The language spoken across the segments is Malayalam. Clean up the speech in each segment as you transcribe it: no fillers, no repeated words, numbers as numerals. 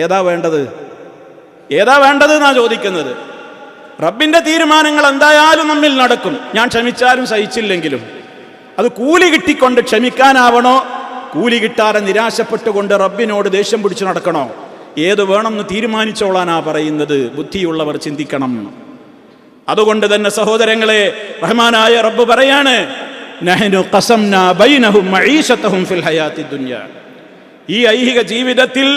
ഏതാ വേണ്ടത്? ഏതാ വേണ്ടത് എന്നാ ചോദിക്കുന്നത്. റബ്ബിന്റെ തീരുമാനങ്ങൾ എന്തായാലും നമ്മിൽ നടക്കും. ഞാൻ ക്ഷമിച്ചാലും സഹിച്ചില്ലെങ്കിലും അത് കൂലി കിട്ടിക്കൊണ്ട് ക്ഷമിക്കാനാവണോ, കൂലി കിട്ടാതെ നിരാശപ്പെട്ടുകൊണ്ട് റബ്ബിനോട് ദേഷ്യം പിടിച്ചു നടക്കണോ? ഏത് വേണമെന്ന് തീരുമാനിച്ചോളാനാ പറയുന്നത്. ബുദ്ധിയുള്ളവർ ചിന്തിക്കണം. അതുകൊണ്ട് തന്നെ സഹോദരങ്ങളെ, റഹ്മാനായ റബ്ബ് പറയാണ്, നഹ്നു ഖസംനാ ബൈനഹും മഈശതഹും ഫിൽ ഹയാത്തി ദുനിയ. ഈ ഐഹിക ജീവിതത്തിൽ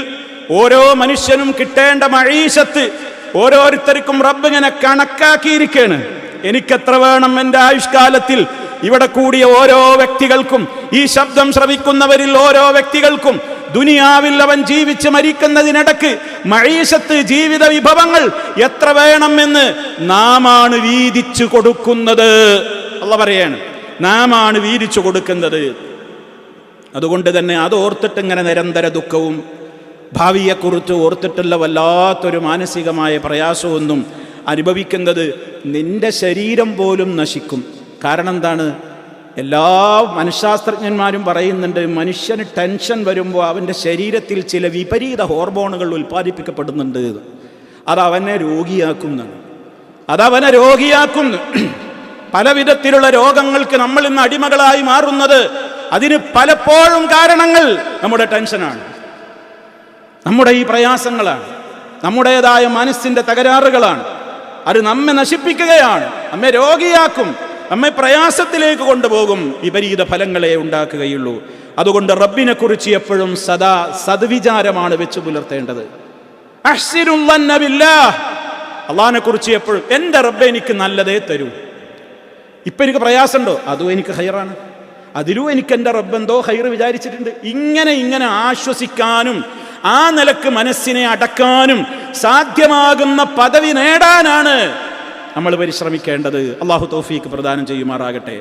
ഓരോ മനുഷ്യനും കിട്ടേണ്ട മഈശത്ത് ഓരോരുത്തർക്കും റബ്ബ് ഇങ്ങനെ കണക്കാക്കിയിരിക്കുകയാണ്. എനിക്കെത്ര വേണം എൻ്റെ ആയുഷ്കാലത്തിൽ? ഇവിടെ കൂടിയ ഓരോ വ്യക്തികൾക്കും, ഈ ശബ്ദം ശ്രവിക്കുന്നവരിൽ ഓരോ വ്യക്തികൾക്കും ദുനിയാവിൽ അവൻ ജീവിച്ച് മരിക്കുന്നതിനിടക്ക് മഈശത്ത്, ജീവിത വിഭവങ്ങൾ എത്ര വേണമെന്ന് നാമാണ് വീതിച്ചു കൊടുക്കുന്നത്. അല്ലാഹു പറയാണ്, നാമാണ് വീതിച്ചു കൊടുക്കുന്നത്. അതുകൊണ്ട് തന്നെ അത് ഓർത്തിട്ട് ഇങ്ങനെ നിരന്തര ദുഃഖവും ഭാവിയെക്കുറിച്ച് ഓർത്തിട്ടുള്ള വല്ലാത്തൊരു മാനസികമായ പ്രയാസമൊന്നും അനുഭവിക്കുന്നത് നിന്റെ ശരീരം പോലും നശിക്കും. കാരണം എന്താണ്? എല്ലാ മനഃശാസ്ത്രജ്ഞന്മാരും പറയുന്നുണ്ട്, മനുഷ്യന് ടെൻഷൻ വരുമ്പോൾ അവൻ്റെ ശരീരത്തിൽ ചില വിപരീത ഹോർമോണുകൾ ഉൽപ്പാദിപ്പിക്കപ്പെടുന്നുണ്ട്. അതവനെ രോഗിയാക്കുന്നു. പല വിധത്തിലുള്ള രോഗങ്ങൾക്ക് നമ്മൾ ഇന്ന് അടിമകളായി മാറുന്നത് അതിന് പലപ്പോഴും കാരണങ്ങൾ നമ്മുടെ ടെൻഷനാണ്, നമ്മുടെ ഈ പ്രയാസങ്ങളാണ്, നമ്മുടേതായ മനസ്സിൻ്റെ തകരാറുകളാണ്. അത് നമ്മെ നശിപ്പിക്കുകയാണ്, നമ്മെ രോഗിയാക്കും, നമ്മെ പ്രയാസത്തിലേക്ക് കൊണ്ടുപോകും, വിപരീത ഫലങ്ങളെ ഉണ്ടാക്കുകയുള്ളൂ. അതുകൊണ്ട് റബ്ബിനെ കുറിച്ച് എപ്പോഴും സദാ സദ്വിചാരമാണ് വെച്ച് പുലർത്തേണ്ടത്. അള്ളാഹിനെ കുറിച്ച് എപ്പോഴും എൻ്റെ റബ്ബ് എനിക്ക് നല്ലതേ തരൂ. ഇപ്പം എനിക്ക് പ്രയാസമുണ്ടോ? അതും എനിക്ക് ഹൈറാണ്, അതിലും എനിക്ക് എൻ്റെ റബ്ബെന്തോ ഹൈറ് വിചാരിച്ചിട്ടുണ്ട്. ഇങ്ങനെ ആശ്വസിക്കാനും ആ നിലക്ക് മനസ്സിനെ അടക്കാനും സാധ്യമാകുന്ന പദവി നേടാനാണ് നമ്മൾ പരിശ്രമിക്കേണ്ടത്. അള്ളാഹു തൗഫീഖ് പ്രദാനം ചെയ്യുമാറാകട്ടെ.